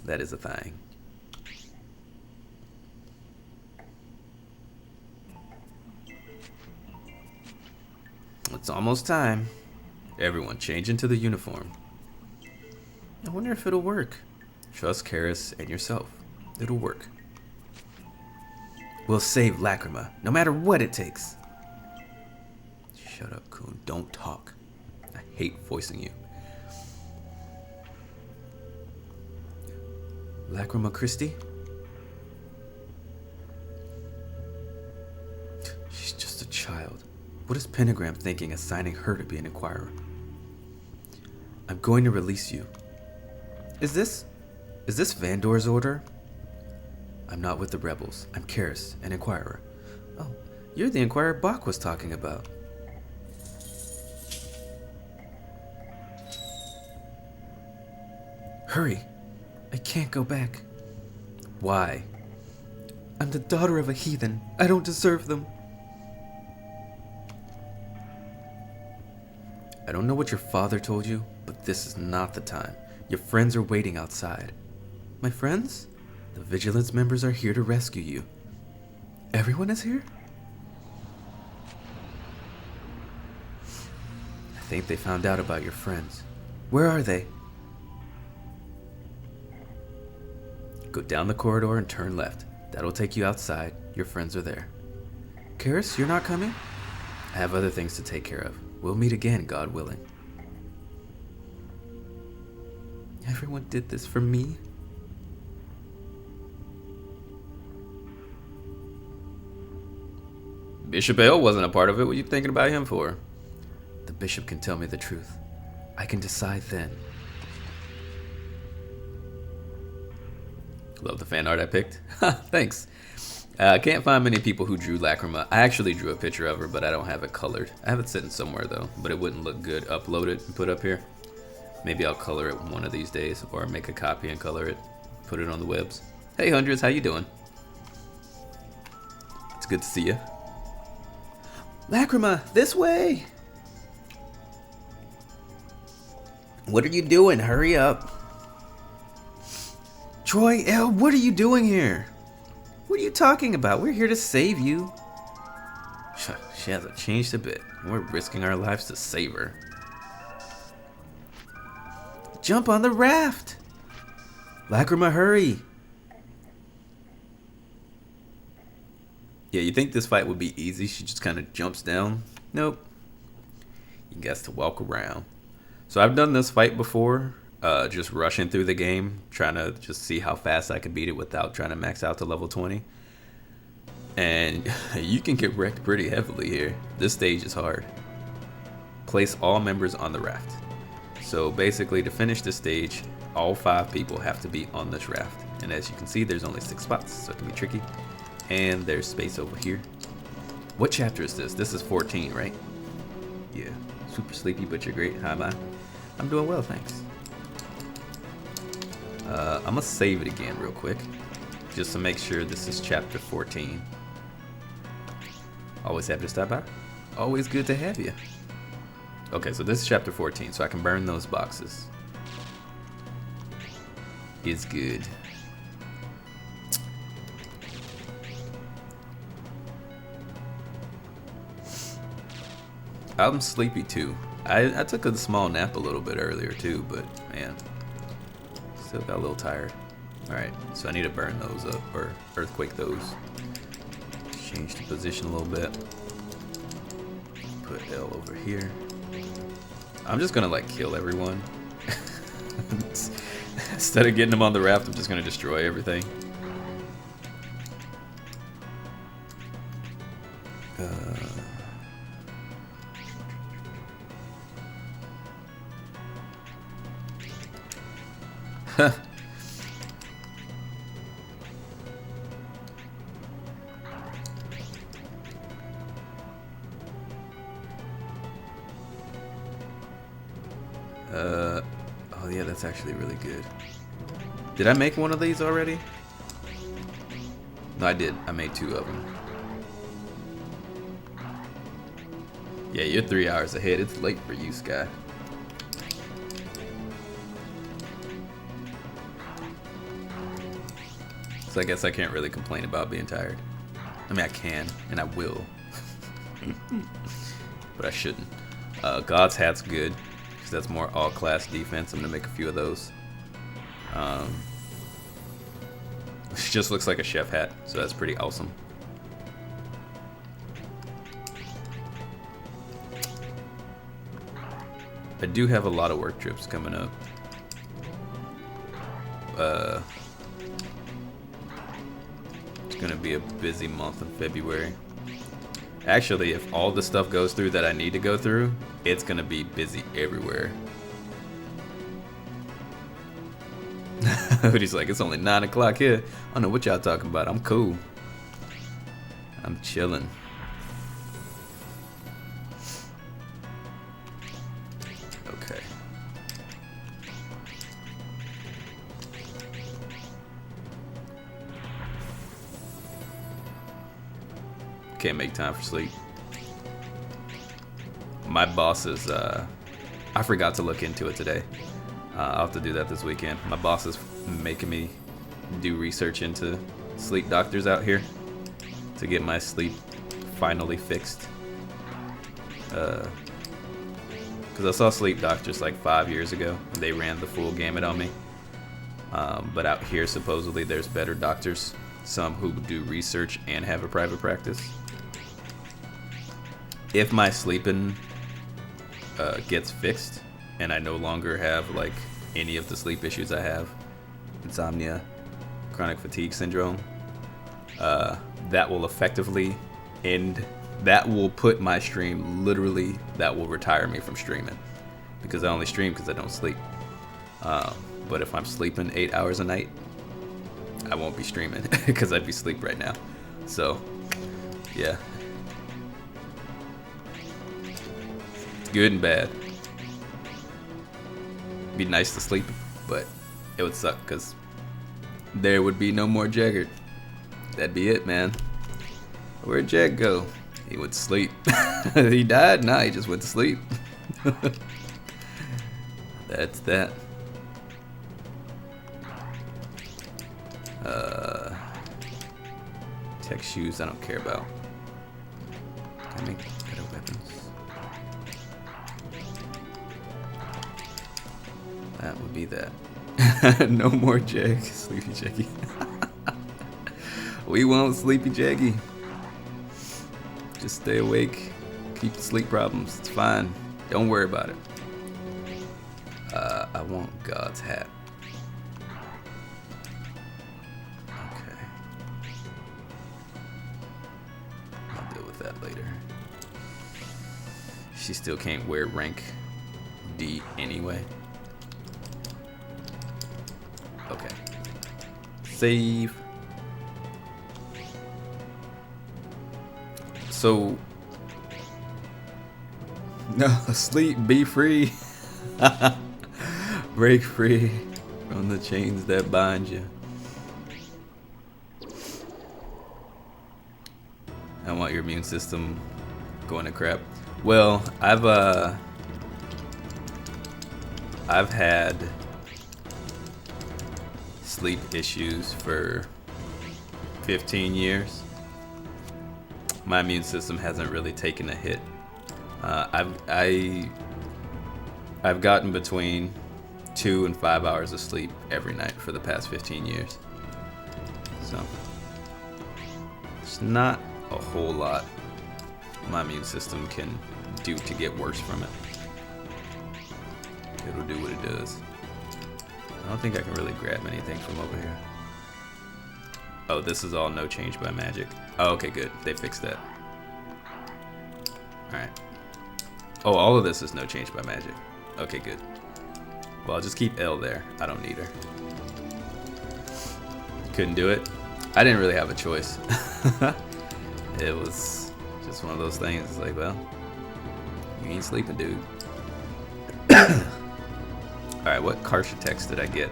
that is a thing. It's almost time. Everyone change into the uniform. I wonder if it'll work. Trust Karis and yourself. It'll work. We'll save Lacrima, no matter what it takes. Shut up, Coon. Don't talk. I hate voicing you. Lacrima Christie? She's just a child. What is Pentagram thinking assigning her to be an Inquirer? I'm going to release you. Is this Vandor's order? I'm not with the rebels. I'm Karis, an Inquirer. Oh, you're the Inquirer Bach was talking about. Hurry. I can't go back. Why? I'm the daughter of a heathen. I don't deserve them. I don't know what your father told you, but this is not the time. Your friends are waiting outside. My friends? The Vigilance members are here to rescue you. Everyone is here? I think they found out about your friends. Where are they? Go down the corridor and turn left. That'll take you outside. Your friends are there. Karis, you're not coming? I have other things to take care of. We'll meet again, God willing. Everyone did this for me? Bishop L wasn't a part of it. What are you thinking about him for? The bishop can tell me the truth. I can decide then. Love the fan art I picked. Thanks. I can't find many people who drew Lacrima. I actually drew a picture of her, but I don't have it colored. I have it sitting somewhere though, but it wouldn't look good. Upload it and put up here. Maybe I'll color it one of these days, or make a copy and color it, put it on the webs. Hey Hundreds, how you doing? It's good to see you. Lacrima, this way! What are you doing? Hurry up. Troy, L, what are you doing here? What are you talking about? We're here to save you. She hasn't changed a bit. We're risking our lives to save her. Jump on the raft! Lacrima, hurry! Yeah, you think this fight would be easy? She just kind of jumps down. Nope. You guess to walk around. So I've done this fight before. Just rushing through the game, trying to just see how fast I could beat it without trying to max out to level 20. And you can get wrecked pretty heavily here. This stage is hard. Place all members on the raft. So basically, to finish this stage, all 5 people have to be on this raft. And as you can see, there's only 6 spots, so it can be tricky. And there's space over here. What chapter is this? This is 14, right? Yeah. Super sleepy, but you're great. Hi, bye. I'm doing well, thanks. I'm gonna save it again real quick, just to make sure this is chapter 14. Always happy to stop by. Always good to have you. Okay, so this is chapter 14, so I can burn those boxes. It's good. I'm sleepy too. I took a small nap a little bit earlier too, but man, still got a little tired. Alright, so I need to burn those up, or earthquake those. Change the position a little bit. Put L over here. I'm just gonna like kill everyone. Instead of getting them on the raft, I'm just gonna destroy everything. Oh yeah, that's actually really good. Did I make one of these already? No, I did. I made 2 of them. Yeah, you're 3 hours ahead. It's late for you, Sky. So I guess I can't really complain about being tired. I mean, I can, and I will. But I shouldn't. God's Hat's good, because that's more all-class defense. I'm going to make a few of those. It just looks like a chef hat, so that's pretty awesome. I do have a lot of work trips coming up. It's gonna be a busy month in February. Actually, if all the stuff goes through that I need to go through, it's gonna be busy everywhere. He's like, it's only 9 o'clock here. I don't know what y'all talking about. I'm cool. I'm chilling. Okay. Can't make time for sleep. My boss is, I forgot to look into it today. I'll have to do that this weekend. My boss is making me do research into sleep doctors out here to get my sleep finally fixed. Because I saw sleep doctors like 5 years ago. And they ran the full gamut on me. But out here, supposedly, there's better doctors. Some who do research and have a private practice. If my sleeping gets fixed, and I no longer have like any of the sleep issues I have, insomnia, chronic fatigue syndrome, that will effectively end, that will put my stream, literally, that will retire me from streaming, because I only stream because I don't sleep. But if I'm sleeping 8 hours a night, I won't be streaming because I'd be asleep right now. So yeah, good and bad. Be nice to sleep, but it would suck because there would be no more Jeggerd. That'd be it, man. Where'd Jeg go? He went to sleep. He died? Nah, he just went to sleep. That's that. Tech shoes, I don't care about. Can I make better weapons? That would be that. No more Jag. Sleepy Jeggy. We won't Sleepy Jeggy. Just stay awake. Keep the sleep problems. It's fine. Don't worry about it. I want God's Hat. Okay. I'll deal with that later. She still can't wear rank D anyway. Okay. Save. So, no, sleep, be free. Break free from the chains that bind you. I want your immune system going to crap. Well, I've had sleep issues for 15 years. My immune system hasn't really taken a hit. I've gotten between 2 and 5 hours of sleep every night for the past 15 years. So it's not a whole lot my immune system can do to get worse from it. It'll do what it does. I don't think I can really grab anything from over here. Oh, this is all no change by magic. Oh, okay, good. They fixed that. Alright. Oh, all of this is no change by magic. Okay, good. Well, I'll just keep L there. I don't need her. Couldn't do it. I didn't really have a choice. It was just one of those things. It's like, well, you ain't sleeping, dude. Alright, what Kartia text did I get?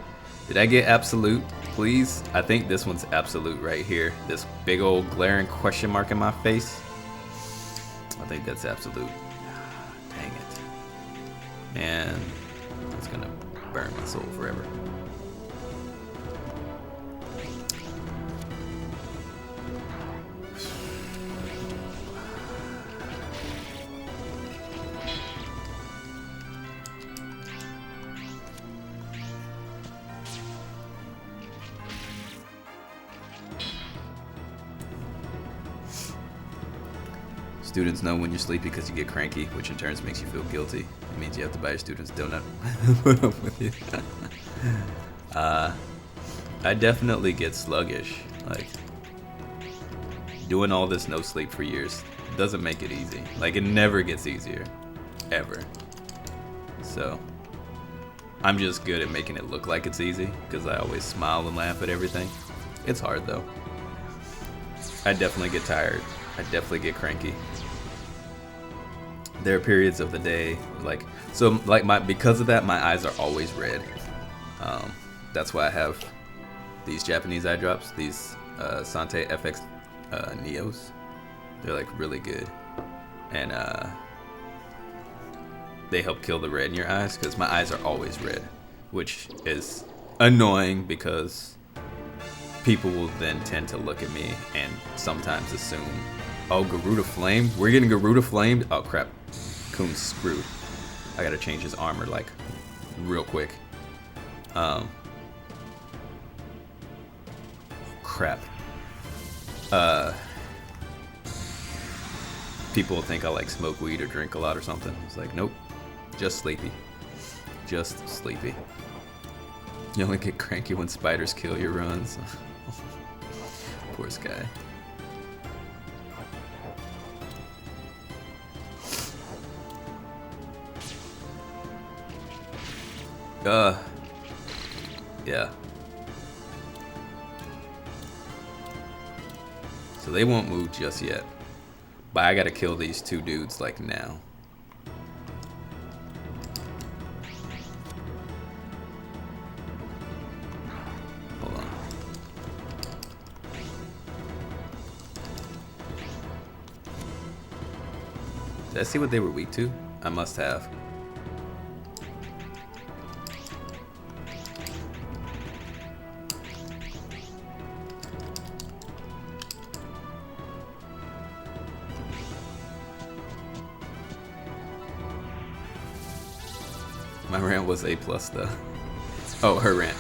Did I get absolute, please? I think this one's absolute right here. This big old glaring question mark in my face. I think that's absolute. Dang it. Man, it's gonna burn my soul forever. Students know when you're sleepy because you get cranky, which in turn makes you feel guilty. It means you have to buy your students donut. Put up with you. I definitely get sluggish. Like, doing all this no sleep for years doesn't make it easy. Like, it never gets easier. Ever. So, I'm just good at making it look like it's easy, because I always smile and laugh at everything. It's hard, though. I definitely get tired. I definitely get cranky. There are periods of the day, because of that, my eyes are always red. That's why I have these Japanese eye drops, these Sante FX Neos. They're like really good, and they help kill the red in your eyes because my eyes are always red, which is annoying because people will then tend to look at me and sometimes assume, oh, Garuda Flame? We're getting Garuda Flamed? Oh crap, Coon's screwed. I gotta change his armor like real quick. Crap. People will think I like smoke weed or drink a lot or something. It's like, nope, just sleepy. Just sleepy. You only get cranky when spiders kill your runs. Poor Sky. Yeah. So they won't move just yet. But I gotta kill these two dudes like now. Hold on. Did I see what they were weak to? I must have. My rant was A+ though. Oh, her rant.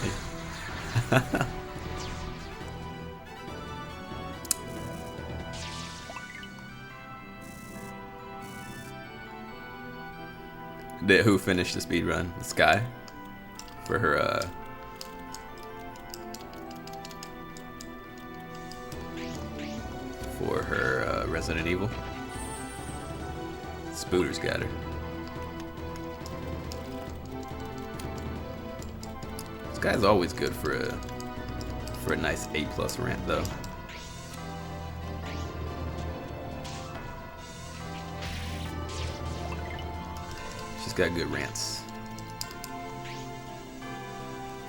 Who finished the speed run? Sky for her Resident Evil. Spooter's got her. This guy's always good for a nice A+ rant though. She's got good rants.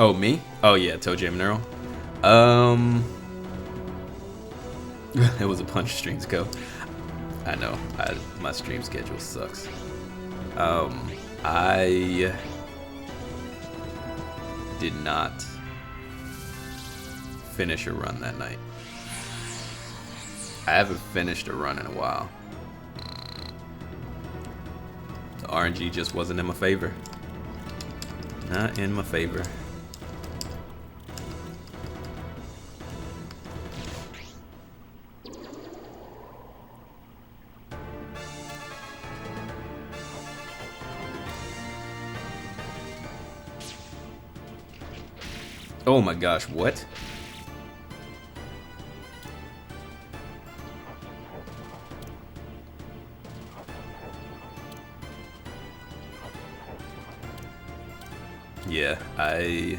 Oh, me? Oh yeah, Toe Jam Neural. It was a bunch of streams ago. I know. My stream schedule sucks. I did not finish a run that night. I haven't finished a run in a while. The RNG just wasn't in my favor. Not in my favor. Oh my gosh, what? Yeah, I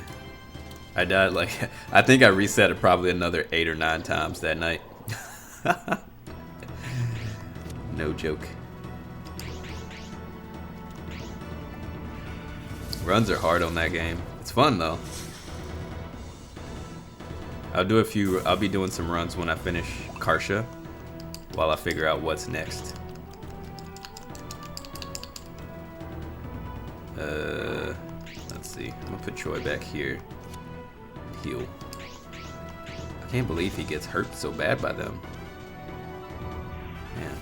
died like, I think I reset it probably another 8 or 9 times that night. No joke. Runs are hard on that game. It's fun though. I'll be doing some runs when I finish Kartia while I figure out what's next. Let's see. I'm gonna put Troy back here. Heal. I can't believe he gets hurt so bad by them. Man.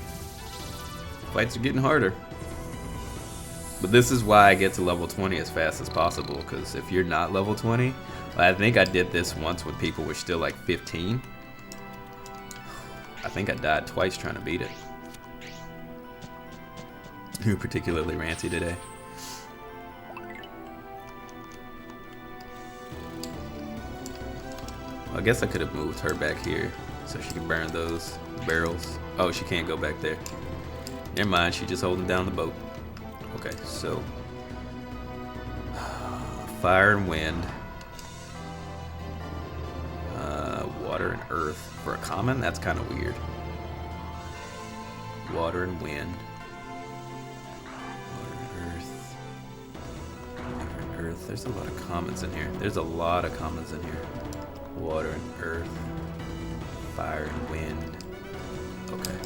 Fights are getting harder. But this is why I get to level 20 as fast as possible, because if you're not level 20, I think I did this once when people were still like 15. I think I died twice trying to beat it. You're particularly ranty today. Well, I guess I could have moved her back here so she can burn those barrels. Oh, she can't go back there. Never mind, she's just holding down the boat. Okay, so fire and wind, water and earth for a common. That's kind of weird. Water and wind, water and earth, water and earth. There's a lot of commons in here. There's a lot of commons in here. Water and earth, fire and wind. Okay.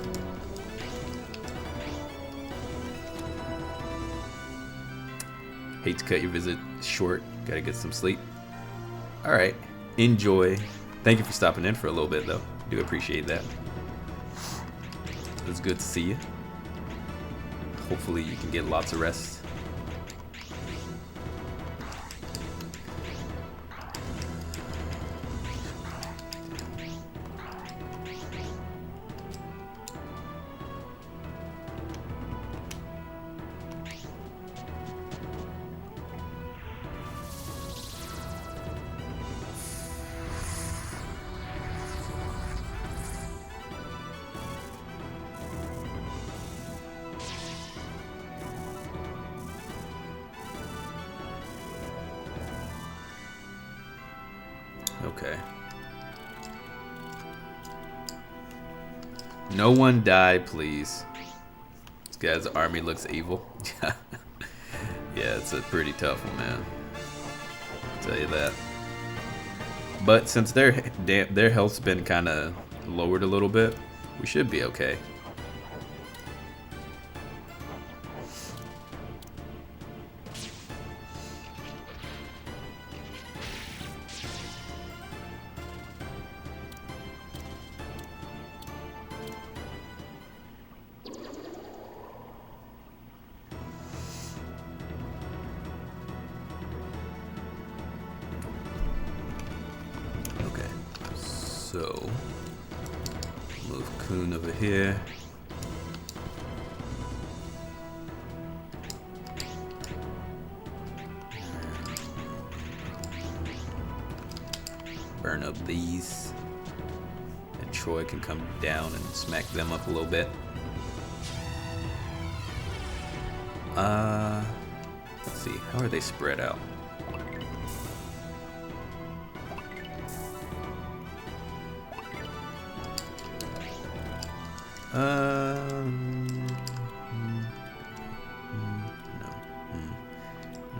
Hate to cut your visit short. Gotta get some sleep. Alright. Enjoy. Thank you for stopping in for a little bit, though. Do appreciate that. It was good to see you. Hopefully you can get lots of rest. Okay. No one die, please. This guy's army looks evil. Yeah, it's a pretty tough one, man. I'll tell you that. But since their health's been kind of lowered a little bit, we should be okay. So, move Coon over here. Burn up these. And Troy can come down and smack them up a little bit. Let's see, how are they spread out?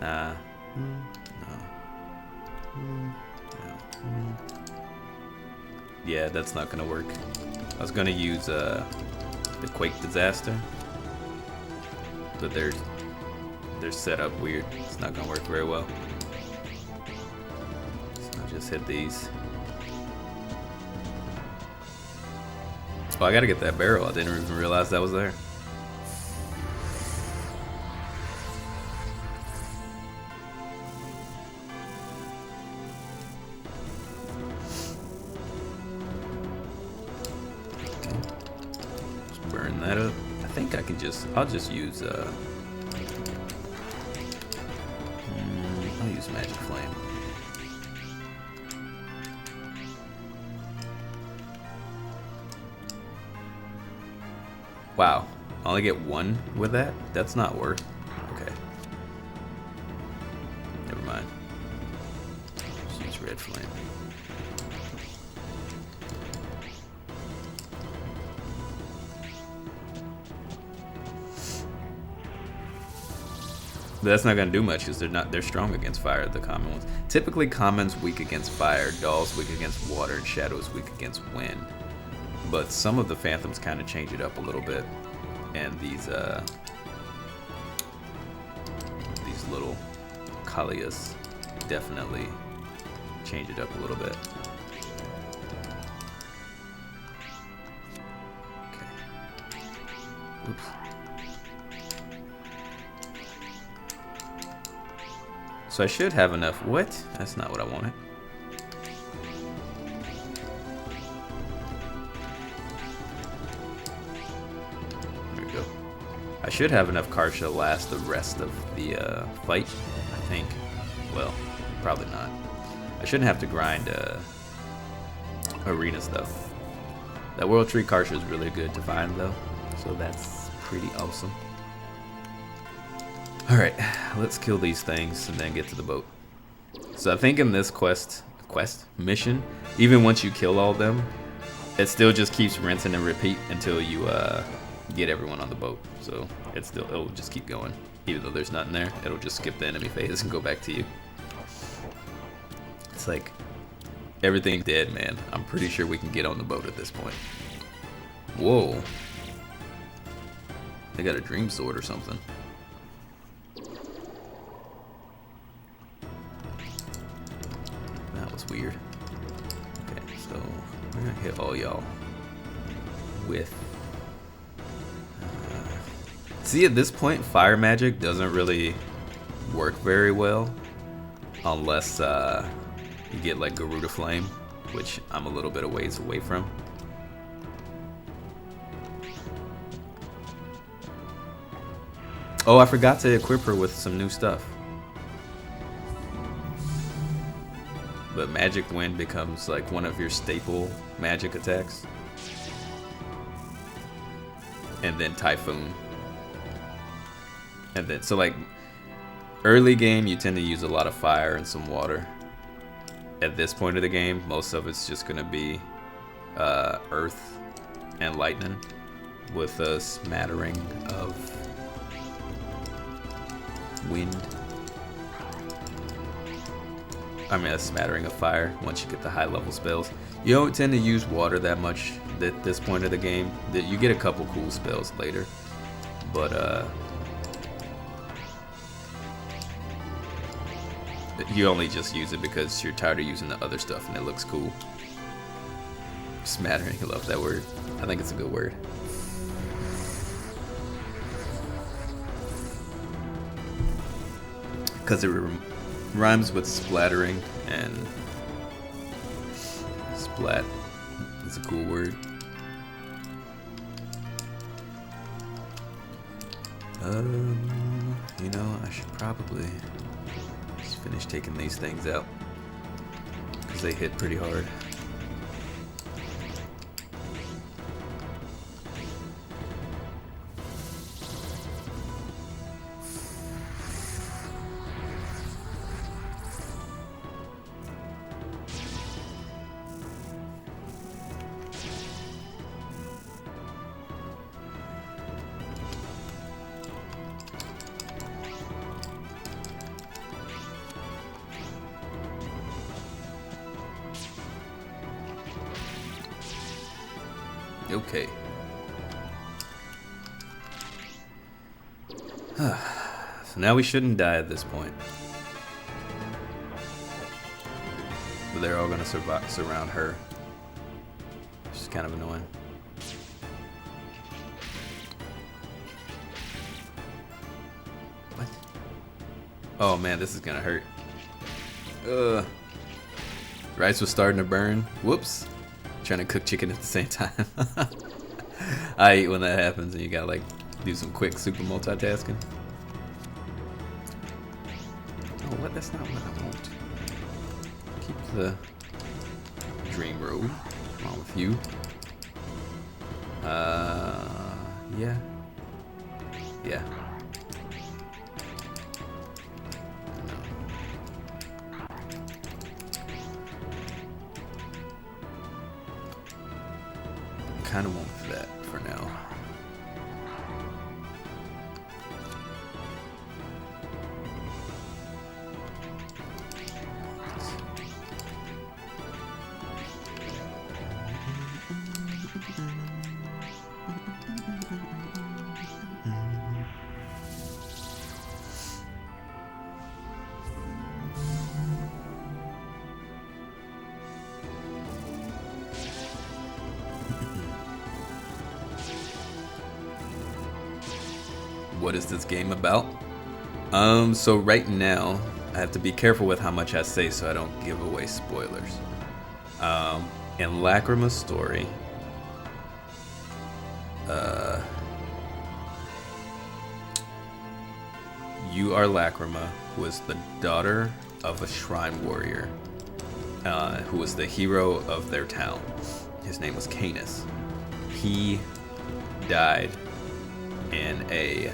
No. Nah. No. No. Yeah, that's not gonna work. I was gonna use the quake disaster, but they're set up weird. It's not gonna work very well. So I'll just hit these. Oh, I gotta get that barrel. I didn't even realize that was there. Okay. Just burn that up. I think I can I'll just use, I'll use Magic Flame. Wow, I only get one with that? That's not worth. Okay. Never mind. Just use Red Flame. But that's not gonna do much because they're strong against fire, the common ones. Typically commons weak against fire, dolls weak against water, and shadows weak against wind. But some of the phantoms kind of change it up a little bit, and these little Kalias definitely change it up a little bit. Okay. Oops. So I should have enough. What? That's not what I wanted. I should have enough Kartia to last the rest of the fight, I think. Well, probably not. I shouldn't have to grind arenas though. That World Tree Kartia is really good to find though, so that's pretty awesome. Alright, let's kill these things and then get to the boat. So I think in this mission, even once you kill all of them, it still just keeps rinsing and repeat until you get everyone on the boat. So it'll just keep going. Even though there's nothing there, it'll just skip the enemy phase and go back to you. It's like everything's dead, man. I'm pretty sure we can get on the boat at this point. Whoa. They got a dream sword or something. That was weird. Okay, so we're gonna hit all y'all with see, at this point fire magic doesn't really work very well unless you get like Garuda Flame, which I'm a little bit of ways away from. Oh, I forgot to equip her with some new stuff. But Magic Wind becomes like one of your staple magic attacks. And then Typhoon. And then, so like, early game you tend to use a lot of fire and some water. At this point of the game, most of it's just gonna be earth and lightning with a smattering of wind. I mean, a smattering of fire once you get the high level spells. You don't tend to use water that much at this point of the game. You get a couple cool spells later, but you only just use it because you're tired of using the other stuff and it looks cool. Smattering, I love that word. I think it's a good word. Because it rhymes with splattering, and splat is a cool word. You know, I should probably just finish taking these things out because they hit pretty hard. Okay. So now we shouldn't die at this point. But they're all gonna surround her. Which is kind of annoying. What? Oh man, this is gonna hurt. Rice was starting to burn. Whoops. Trying to cook chicken at the same time. I hate when that happens and you gotta like do some quick super multitasking. Oh, what? That's not what I want. Keep the dream road. What's wrong with you? Yeah. Yeah. Kind of want that for now. What is this game about? So right now, I have to be careful with how much I say so I don't give away spoilers. In Lacrima's story, you are Lacrima, who is the daughter of a shrine warrior, who was the hero of their town. His name was Canis. He died in a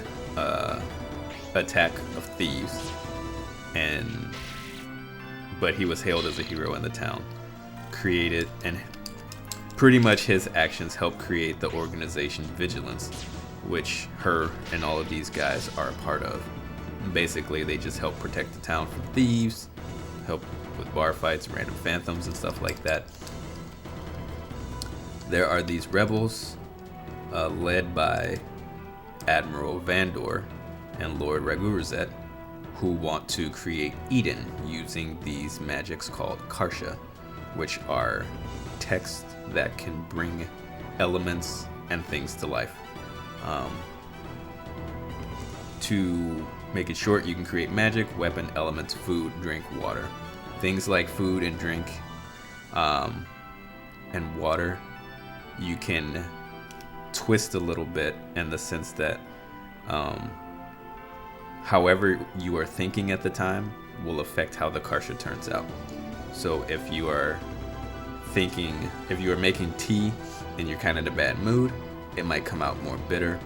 attack of thieves, but he was hailed as a hero in the town. Created, and pretty much his actions helped create the organization Vigilance, which her and all of these guys are a part of. Basically, they just help protect the town from thieves, help with bar fights, random phantoms, and stuff like that. There are these rebels led by Admiral Vandor and Lord Ragurzet, who want to create Eden using these magics called Kartia, which are texts that can bring elements and things to life. To make it short, you can create magic, weapon, elements, food, drink, water. Things like food and drink and water, you can twist a little bit in the sense that however you are thinking at the time will affect how the Kartia turns out. So if you are making tea and you're kind of in a bad mood, it might come out more bitter.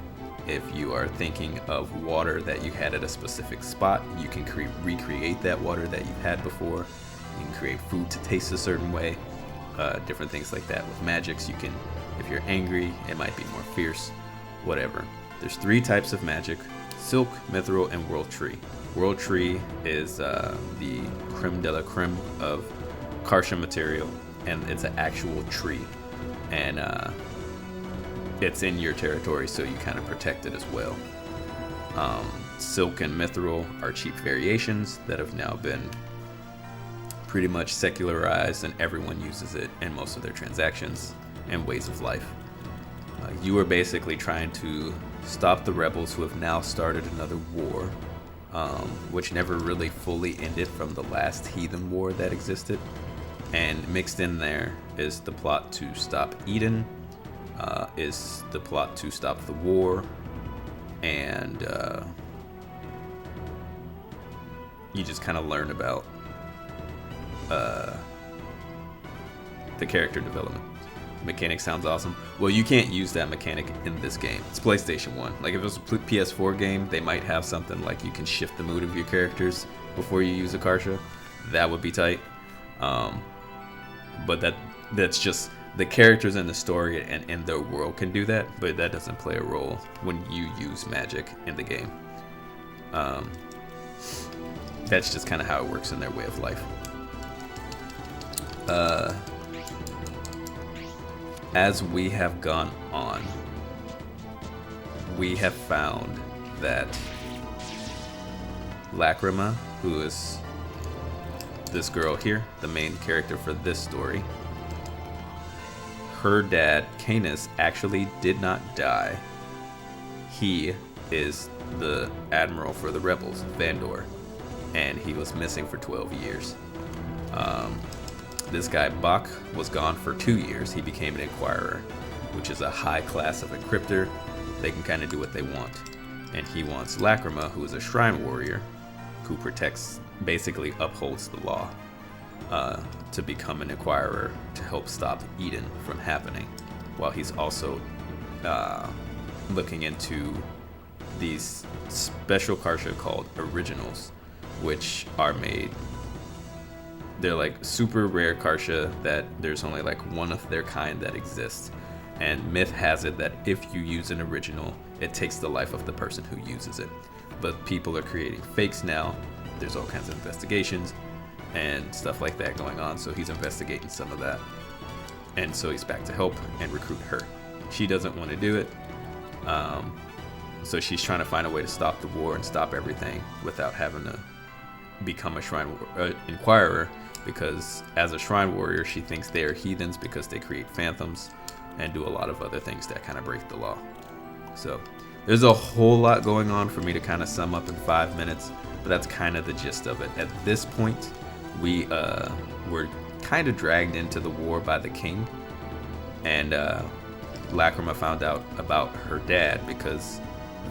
If you are thinking of water that you had at a specific spot, you can recreate that water that you've had before. You can create food to taste a certain way, different things like that. With magics, you can, if you're angry, it might be more fierce, whatever. There's 3 types of magic: Silk, Mithril, and World Tree. World Tree is the creme de la creme of Kartia material, and it's an actual tree, and it's in your territory, so you kind of protect it as well. Silk and Mithril are cheap variations that have now been pretty much secularized, and everyone uses it in most of their transactions and ways of life. You are basically trying to stop the rebels who have now started another war, which never really fully ended from the last heathen war that existed. And mixed in there is the plot to stop Eden, is the plot to stop the war, and you just kind of learn about the character development. Mechanic sounds awesome. Well, you can't use that mechanic in this game. It's PlayStation 1. Like, if it was a PS4 game, they might have something like you can shift the mood of your characters before you use a Kartia. That would be tight. But that's just the characters in the story and in their world can do that, but that doesn't play a role when you use magic in the game. That's just kind of how it works in their way of life. As we have gone on, we have found that Lacrima, who is this girl here, the main character for this story, her dad, Canis, actually did not die. He is the admiral for the rebels, Vandor, and he was missing for 12 years. This guy, Bach, was gone for 2 years. He became an Inquirer, which is a high class of encryptor. They can kind of do what they want. And he wants Lacrima, who is a shrine warrior, who protects, basically upholds the law, to become an Inquirer to help stop Eden from happening, while he's also looking into these special Kartia called Originals, which are made. They're like super rare Kartia that there's only like one of their kind that exists. And myth has it that if you use an original, it takes the life of the person who uses it. But people are creating fakes now. There's all kinds of investigations and stuff like that going on. So he's investigating some of that. And so he's back to help and recruit her. She doesn't want to do it. So she's trying to find a way to stop the war and stop everything without having to become a Inquirer, because as a shrine warrior, she thinks they are heathens because they create phantoms and do a lot of other things that kind of break the law. So there's a whole lot going on for me to kind of sum up in 5 minutes, but that's kind of the gist of it. At this point, we were kind of dragged into the war by the king, and Lacrima found out about her dad because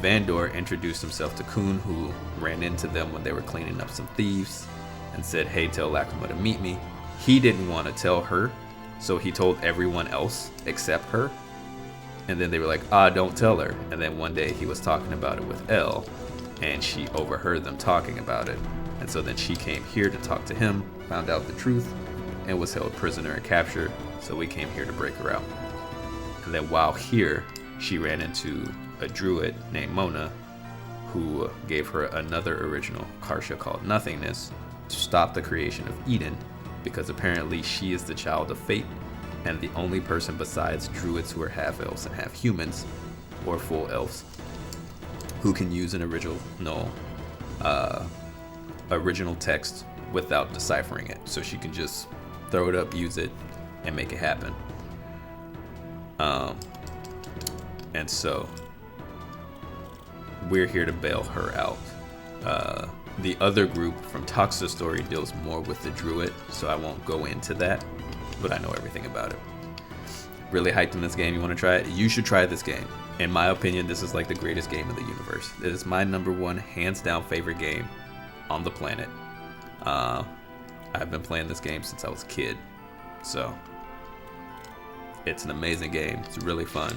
Vandor introduced himself to Kuhn, who ran into them when they were cleaning up some thieves, and said, hey, tell Lacrima to meet me. He didn't want to tell her, so he told everyone else except her. And then they were like, don't tell her. And then one day he was talking about it with Elle, and she overheard them talking about it. And so then she came here to talk to him, found out the truth, and was held prisoner and captured. So we came here to break her out. And then while here, she ran into a druid named Mona, who gave her another original Kartia called Nothingness to stop the creation of Eden, because apparently she is the child of fate and the only person besides druids who are half elves and half humans, or full elves, who can use an original text without deciphering it. So she can just throw it up, use it, and make it happen. And so we're here to bail her out. The other group from Toxa Story deals more with the druid, so I won't go into that, but I know everything about it. Really hyped in this game. You want to try it? You should try this game. In my opinion, this is like the greatest game in the universe. It is my #1 hands down favorite game on the planet. I've been playing this game since I was a kid, so it's an amazing game. It's really fun.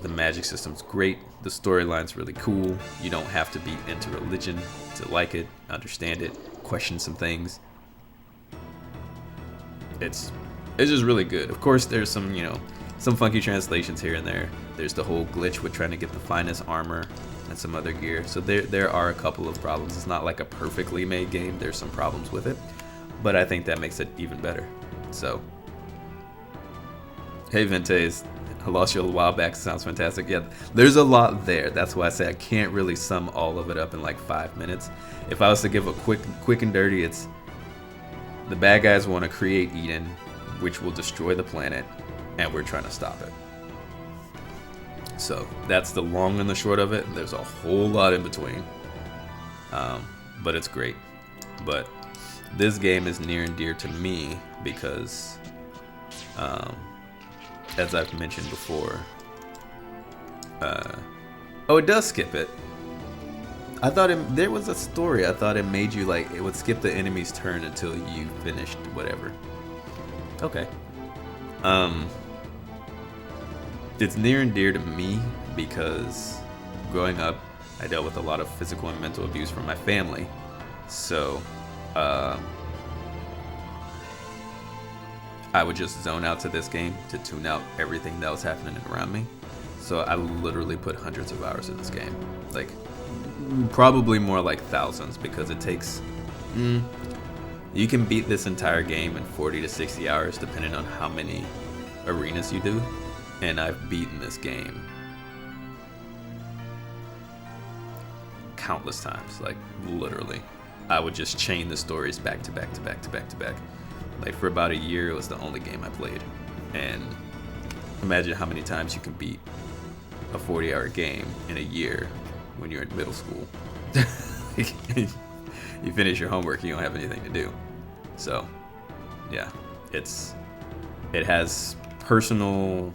The magic system's great. The storyline's really cool. You don't have to be into religion to like it, understand it, question some things. It's just really good. Of course, there's some, some funky translations here and there. There's the whole glitch with trying to get the finest armor and some other gear. So there are a couple of problems. It's not like a perfectly made game. There's some problems with it, but I think that makes it even better. So, hey Ventes, I lost you a while back. Sounds fantastic. Yeah, there's a lot there. That's why I say I can't really sum all of it up in like 5 minutes. If I was to give a quick and dirty, it's the bad guys want to create Eden, which will destroy the planet, and we're trying to stop it. So that's the long and the short of it. There's a whole lot in between, but it's great. But this game is near and dear to me because as I've mentioned before, it does skip it. I thought there was a story. I thought it made you like, it would skip the enemy's turn until you finished whatever. Okay. It's near and dear to me because growing up, I dealt with a lot of physical and mental abuse from my family. So, I would just zone out to this game to tune out everything that was happening around me. So I literally put hundreds of hours in this game. Like, probably more like thousands, because it takes... you can beat this entire game in 40 to 60 hours depending on how many arenas you do. And I've beaten this game countless times, like literally. I would just chain the stories back to back to back to back to back. Like for about a year, it was the only game I played. And imagine how many times you can beat a 40-hour game in a year when you're in middle school. You finish your homework, you don't have anything to do. So, yeah, it has personal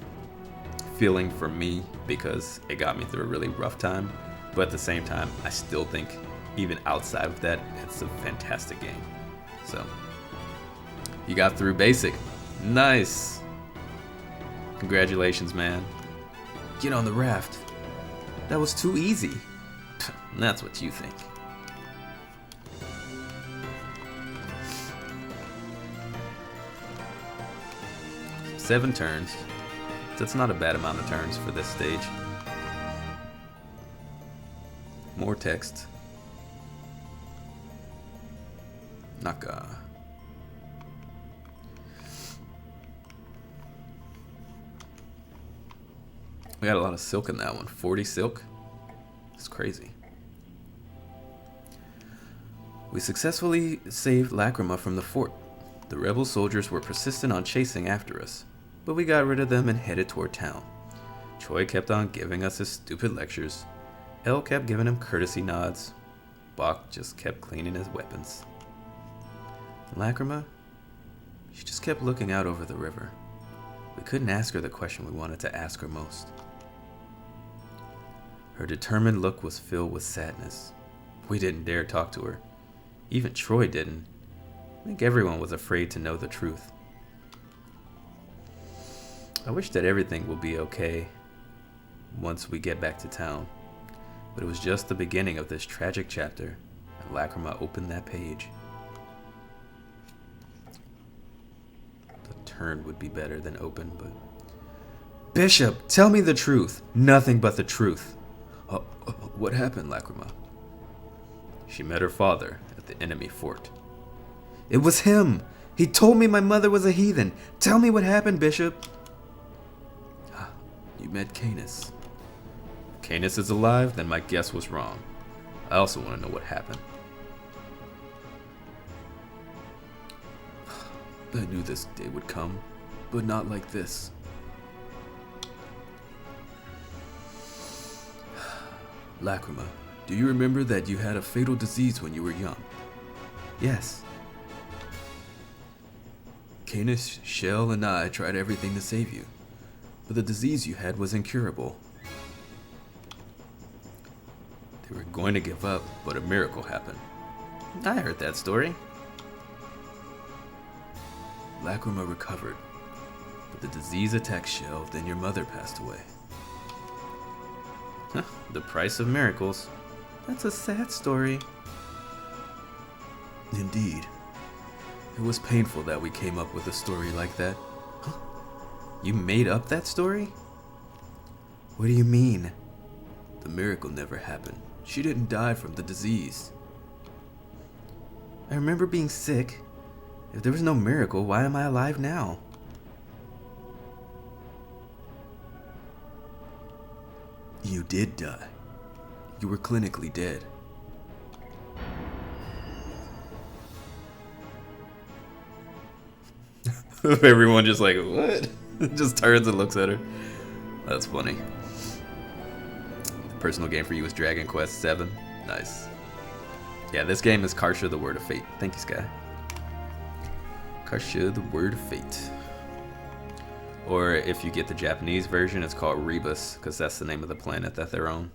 feeling for me because it got me through a really rough time. But at the same time, I still think even outside of that, it's a fantastic game. So, you got through basic. Nice. Congratulations, man. Get on the raft. That was too easy. That's what you think. Seven turns. That's not a bad amount of turns for this stage. More text. Naka. We got a lot of silk in that one. 40 silk? It's crazy. We successfully saved Lacrima from the fort. The rebel soldiers were persistent on chasing after us, but we got rid of them and headed toward town. Choi kept on giving us his stupid lectures. Elle kept giving him courtesy nods. Bach just kept cleaning his weapons. Lacrima, she just kept looking out over the river. We couldn't ask her the question we wanted to ask her most. Her determined look was filled with sadness. We didn't dare talk to her. Even Troy didn't. I think everyone was afraid to know the truth. I wish that everything will be okay once we get back to town. But it was just the beginning of this tragic chapter, and Lacrima opened that page. The turn would be better than open, but... Bishop, tell me the truth. Nothing but the truth. What happened, Lacrima? She met her father at the enemy fort. It was him. He told me my mother was a heathen. Tell me what happened, Bishop. You met Canis. If Canis is alive, then my guess was wrong. I also want to know what happened. I knew this day would come, but not like this. Lacrima, do you remember that you had a fatal disease when you were young? Yes. Canis, Shell, and I tried everything to save you, but the disease you had was incurable. They were going to give up, but a miracle happened. I heard that story. Lacrima recovered, but the disease attacked Shell, then your mother passed away. The price of miracles. That's a sad story. Indeed. It was painful that we came up with a story like that. Huh? You made up that story? What do you mean? The miracle never happened. She didn't die from the disease. I remember being sick. If there was no miracle, why am I alive now? You did die. You were clinically dead. Everyone just like, what? Just turns and looks at her. That's funny. The personal game for you is Dragon Quest VII. Nice. Yeah, this game is Kartia, the Word of Fate. Thank you, Sky. Kartia, the Word of Fate. Or if you get the Japanese version, it's called Rebus, because that's the name of the planet that they're on.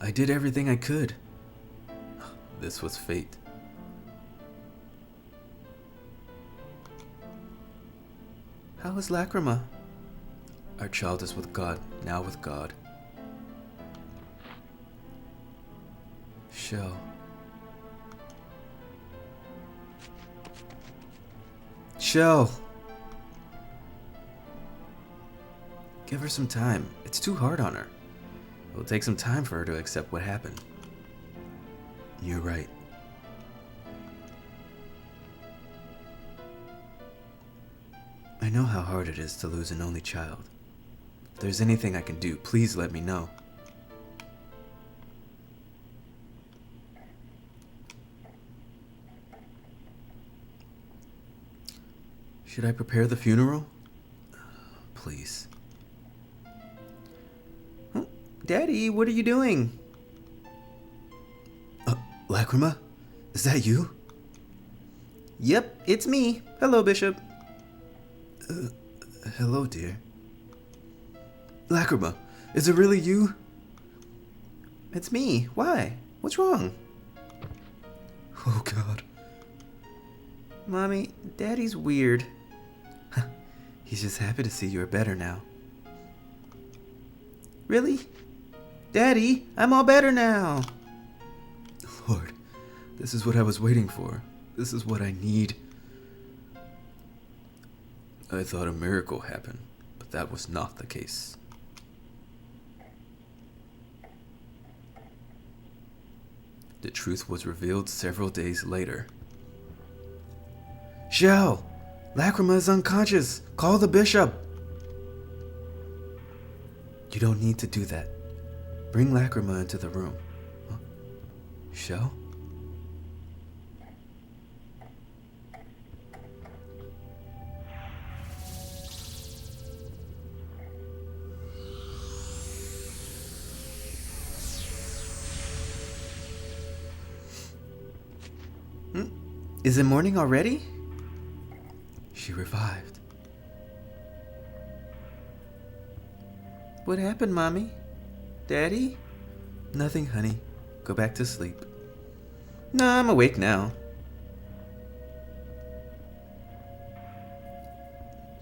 I did everything I could. This was fate. How is Lacrima? Our child is with God, now with God. Shell. Shell! Give her some time. It's too hard on her. It will take some time for her to accept what happened. You're right. I know how hard it is to lose an only child. If there's anything I can do, please let me know. Should I prepare the funeral? Please. Daddy, what are you doing? Lacrima? Is that you? Yep, it's me. Hello, Bishop. Hello, dear. Lacrima, is it really you? It's me. Why? What's wrong? Oh, God. Mommy, Daddy's weird. He's just happy to see you're better now. Really? Daddy, I'm all better now. Lord, this is what I was waiting for. This is what I need. I thought a miracle happened, but that was not the case. The truth was revealed several days later. Shell! Lacrima is unconscious! Call the bishop! You don't need to do that. Bring Lacrima into the room. Huh? Shell? Is it morning already? She revived. What happened, Mommy? Daddy? Nothing, honey. Go back to sleep. No, I'm awake now.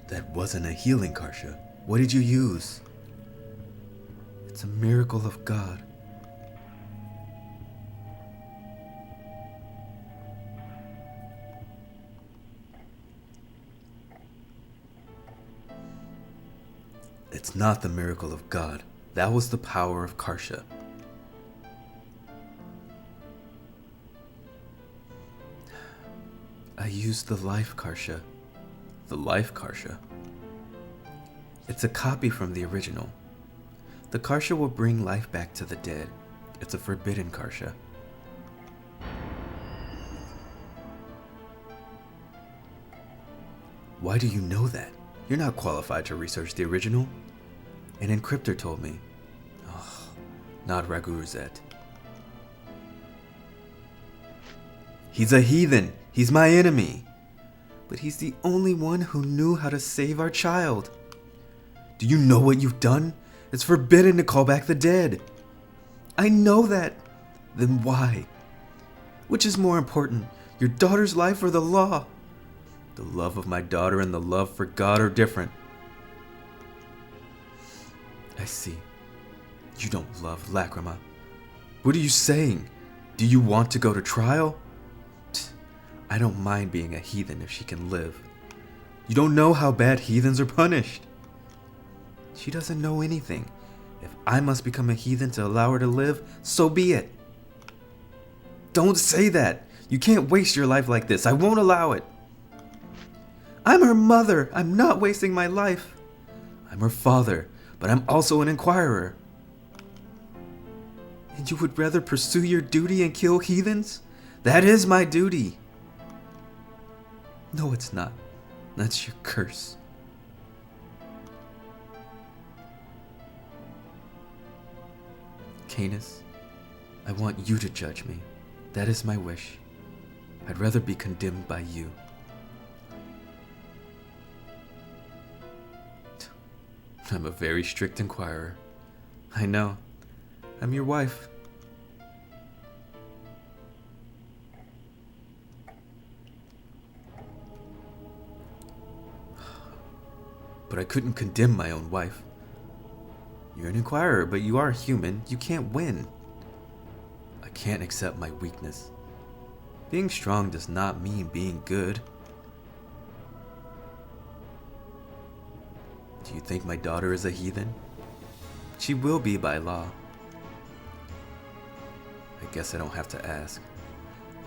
That wasn't a healing, Kartia. What did you use? It's a miracle of God. It's not the miracle of God. That was the power of Kartia. I used the life Kartia. The life Kartia. It's a copy from the original. The Kartia will bring life back to the dead. It's a forbidden Kartia. Why do you know that? You're not qualified to research the original. An encryptor told me. Oh, not Raghurzet. He's a heathen. He's my enemy. But he's the only one who knew how to save our child. Do you know what you've done? It's forbidden to call back the dead. I know that. Then why? Which is more important, your daughter's life or the law? The love of my daughter and the love for God are different. I see. You don't love Lacrima. What are you saying? Do you want to go to trial? I don't mind being a heathen if she can live. You don't know how bad heathens are punished. She doesn't know anything. If I must become a heathen to allow her to live, so be it. Don't say that. You can't waste your life like this. I won't allow it. I'm her mother. I'm not wasting my life. I'm her father, but I'm also an inquirer. And you would rather pursue your duty and kill heathens? That is my duty. No, it's not. That's your curse. Canis, I want you to judge me. That is my wish. I'd rather be condemned by you. I'm a very strict inquirer. I know. I'm your wife. But I couldn't condemn my own wife. You're an inquirer, but you are human. You can't win. I can't accept my weakness. Being strong does not mean being good. Do you think my daughter is a heathen? She will be by law. I guess I don't have to ask.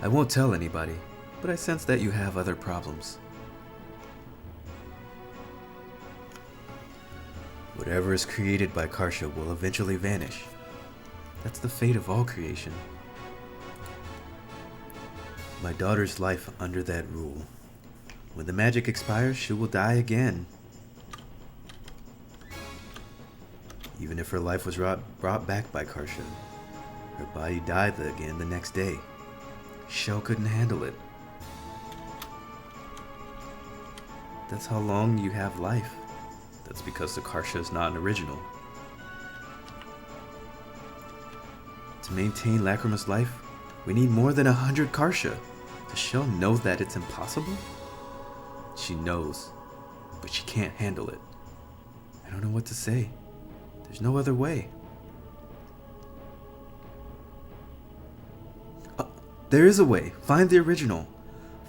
I won't tell anybody, but I sense that you have other problems. Whatever is created by Kartia will eventually vanish. That's the fate of all creation. My daughter's life under that rule. When the magic expires, she will die again. Even if her life was brought back by Kartia, her body died again the next day. Shell couldn't handle it. That's how long you have life. That's because the Kartia is not an original. To maintain Lacrima's life, we need more than 100 Kartia. Does Shell know that it's impossible? She knows, but she can't handle it. I don't know what to say. There's no other way. There is a way. Find the original.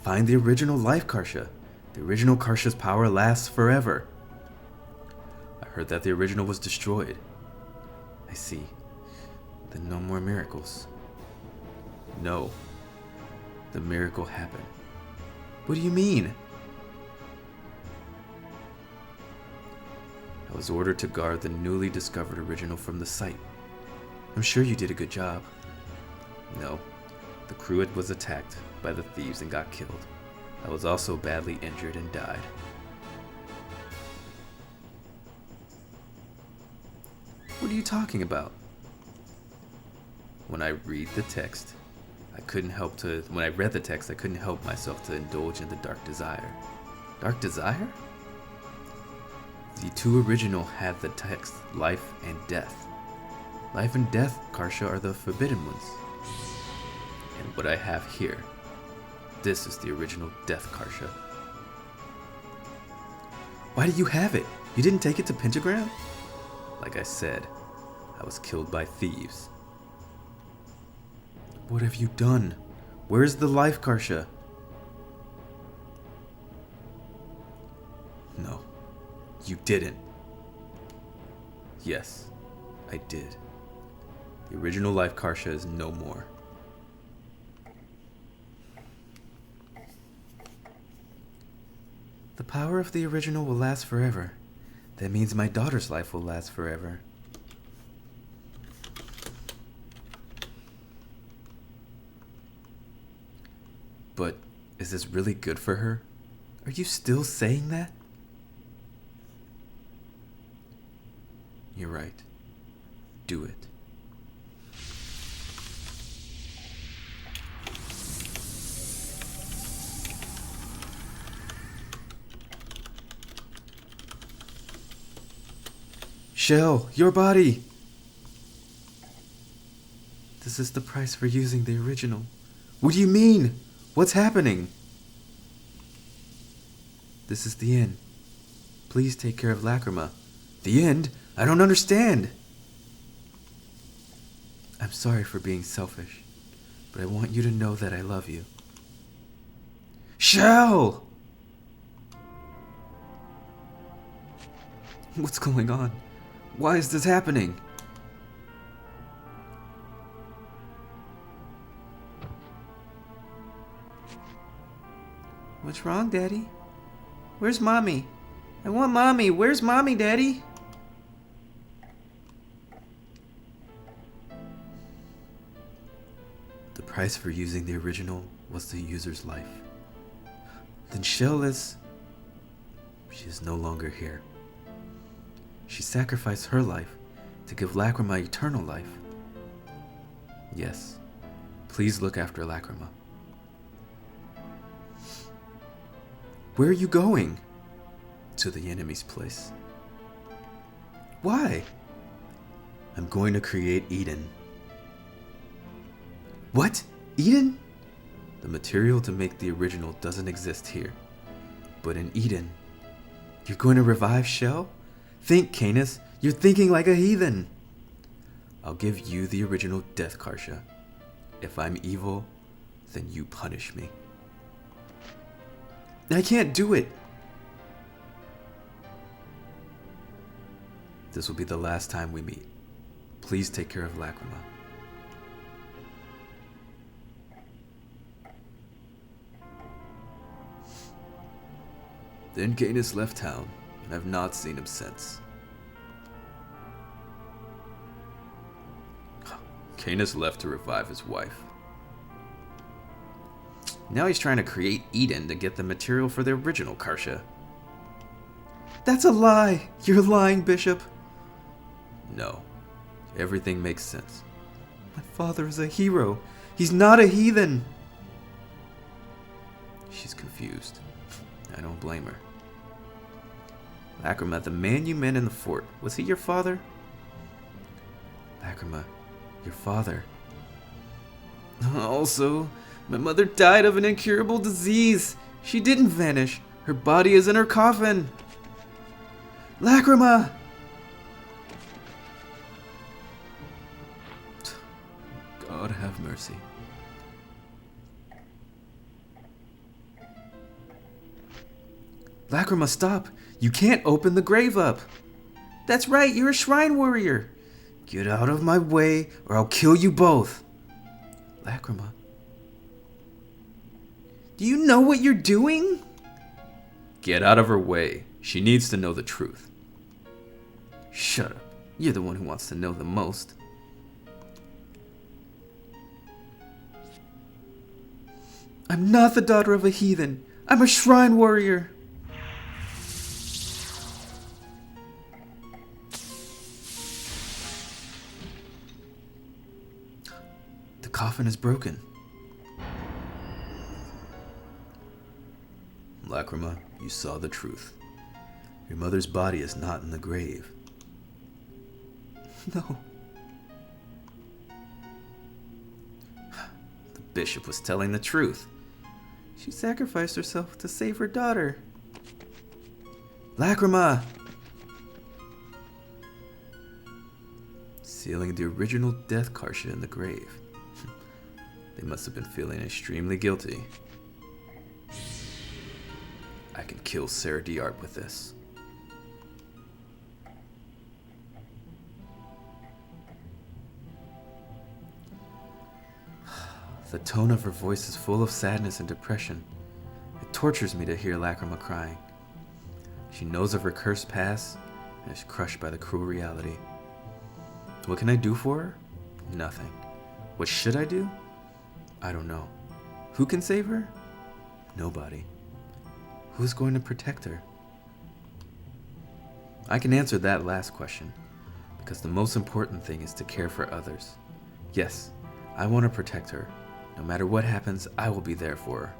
Find the original life Kartia. The original Kartia's power lasts forever. I heard that the original was destroyed. I see. Then no more miracles. No. The miracle happened. What do you mean? I was ordered to guard the newly discovered original from the site. I'm sure you did a good job. No. The crew was attacked by the thieves and got killed. I was also badly injured and died. What are you talking about? When I read the text, I couldn't help myself to indulge in the dark desire. Dark desire? The two original have the text life and death. Life and death, Kartia, are the forbidden ones. And what I have here, this is the original death, Kartia. Why do you have it? You didn't take it to Pentagram? Like I said, I was killed by thieves. What have you done? Where's the life, Kartia? No, you didn't. Yes, I did. The original life, Kartia, is no more. The power of the original will last forever. That means my daughter's life will last forever. But is this really good for her? Are you still saying that? You're right. Do it. Shell, your body! This is the price for using the original. What do you mean? What's happening? This is the end. Please take care of Lacrima. The end? I don't understand. I'm sorry for being selfish, but I want you to know that I love you. Shell! What's going on? Why is this happening? What's wrong, Daddy? Where's Mommy? I want Mommy. Where's Mommy, Daddy? The price for using the original was the user's life. Then Shell is... She is no longer here. She sacrificed her life to give Lacrima eternal life. Yes, please look after Lacrima. Where are you going? To the enemy's place. Why? I'm going to create Eden. What? Eden? The material to make the original doesn't exist here. But in Eden, you're going to revive Shell? Think, Canis. You're thinking like a heathen. I'll give you the original death, Kartia. If I'm evil, then you punish me. I can't do it. This will be the last time we meet. Please take care of Lacrima. Then Canis left town, and I've not seen him since. Canis left to revive his wife. Now he's trying to create Eden to get the material for the original, Kartia. That's a lie! You're lying, Bishop! No. Everything makes sense. My father is a hero. He's not a heathen! She's confused. I don't blame her. Lacrima, the man you met in the fort, was he your father? Lacrima, your father. Also, my mother died of an incurable disease. She didn't vanish. Her body is in her coffin. Lacrima! God have mercy. Lacrima, stop! You can't open the grave up! That's right, you're a shrine warrior! Get out of my way, or I'll kill you both! Lacrima. Do you know what you're doing? Get out of her way. She needs to know the truth. Shut up. You're the one who wants to know the most. I'm not the daughter of a heathen. I'm a shrine warrior. The coffin is broken. Lacrima, you saw the truth. Your mother's body is not in the grave. No. The bishop was telling the truth. She sacrificed herself to save her daughter. Lacrima! Sealing the original death Kartia in the grave. They must have been feeling extremely guilty. I can kill Sarah Diart with this. The tone of her voice is full of sadness and depression. It tortures me to hear Lacrima crying. She knows of her cursed past and is crushed by the cruel reality. What can I do for her? Nothing. What should I do? I don't know. Who can save her? Nobody. Who's going to protect her? I can answer that last question, because the most important thing is to care for others. Yes, I want to protect her. No matter what happens, I will be there for her.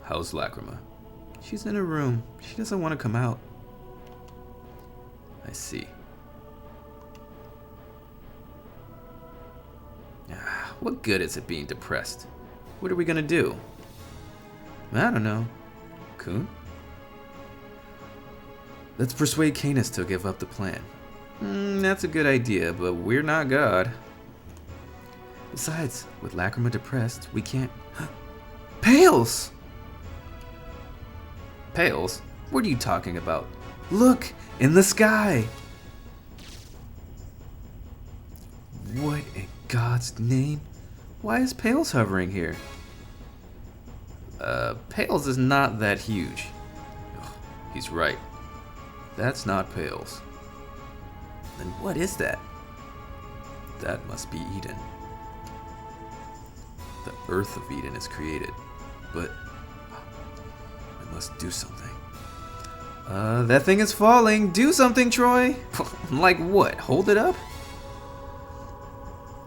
How's Lacrima? She's in her room. She doesn't want to come out. I see. What good is it being depressed? What are we gonna do? I don't know. Kun? Let's persuade Canis to give up the plan. That's a good idea, but we're not God. Besides, with Lacrima depressed, we can't... Pails! Pails? What are you talking about? Look! In the sky! What in God's name? Why is Pails hovering here? Pails is not that huge. Ugh, he's right. That's not Pails. Then what is that? That must be Eden. The Earth of Eden is created, but I must do something. That thing is falling. Do something, Troy. Like what? Hold it up?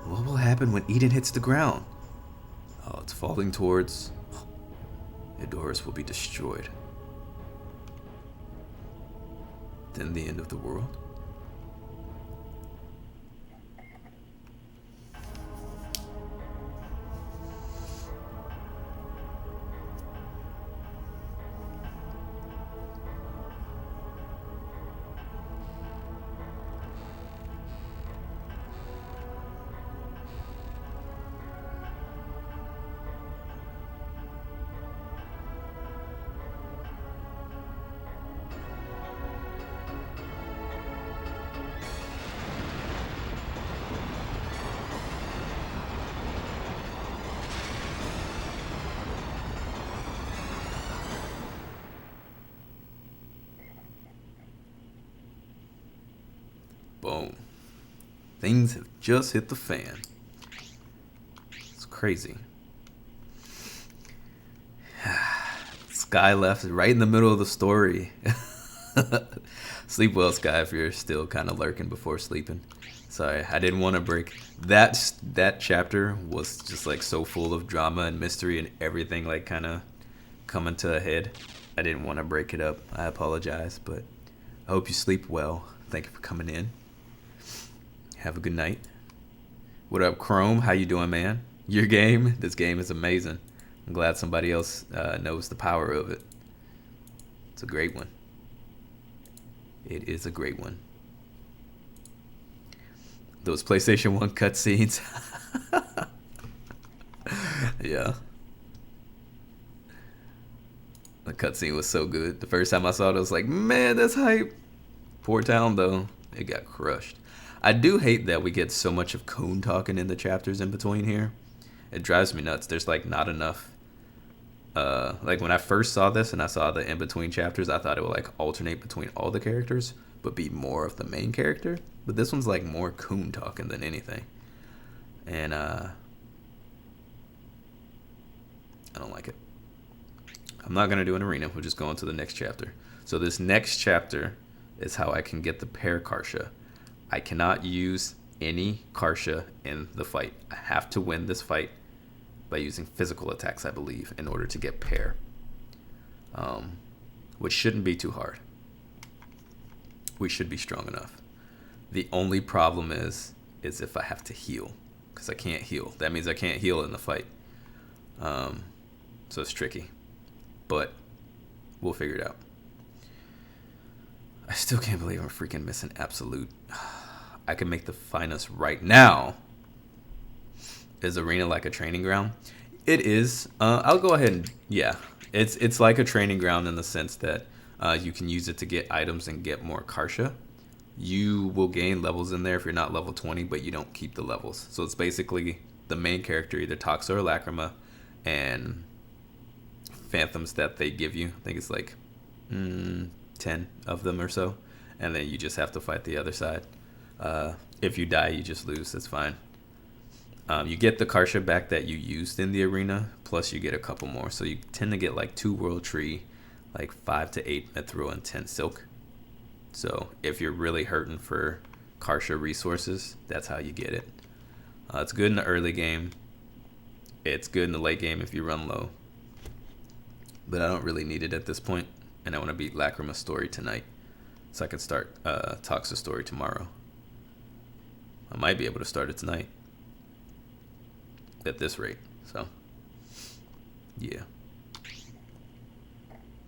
What will happen when Eden hits the ground? Oh, it's falling towards... Edoras will be destroyed. Then the end of the world? Boom. Things have just hit the fan. It's crazy. Sky left right in the middle of the story. Sleep well, Sky, if you're still kind of lurking before sleeping. Sorry, I didn't want to break. That chapter was just like so full of drama and mystery and everything like kind of coming to a head. I didn't want to break it up. I apologize, but I hope you sleep well. Thank you for coming in. Have a good night. What up, Chrome? How you doing, man? Your game? This game is amazing. I'm glad somebody else knows the power of it. It's a great one. It is a great one. Those PlayStation 1 cutscenes. Yeah. The cutscene was so good. The first time I saw it, I was like, man, that's hype. Poor town, though. It got crushed. I do hate that we get so much of Kun talking in the chapters in between here. It drives me nuts. There's like not enough. Like when I first saw this and I saw the in-between chapters, I thought it would like alternate between all the characters, but be more of the main character. But this one's like more Kun talking than anything. And I don't like it. I'm not going to do an arena. We'll just go on to the next chapter. So this next chapter is how I can get the pear Kartia. I cannot use any Kartia in the fight. I have to win this fight by using physical attacks, I believe, in order to get pair. Which shouldn't be too hard. We should be strong enough. The only problem is if I have to heal, because I can't heal. That means I can't heal in the fight. So it's tricky, but we'll figure it out. I still can't believe I'm freaking missing absolute. I can make the finest right now. Is arena like a training ground? It is. I'll go ahead and yeah. It's like a training ground in the sense that you can use it to get items and get more Kartia. You will gain levels in there if you're not level 20, but you don't keep the levels. So it's basically the main character, either Toxa or Lacrima, and phantoms that they give you. I think it's like 10 of them or so. And then you just have to fight the other side. If you die, you just lose. That's fine. You get the Kartia back that you used in the arena, plus you get a couple more. So you tend to get like 2 World Tree, like 5 to 8 Mithril, and 10 Silk. So if you're really hurting for Kartia resources, that's how you get it. It's good in the early game. It's good in the late game if you run low. But I don't really need it at this point, and I want to beat Lacrima's story tonight, so I can start Toxa's story tomorrow. I might be able to start it tonight at this rate. So, yeah.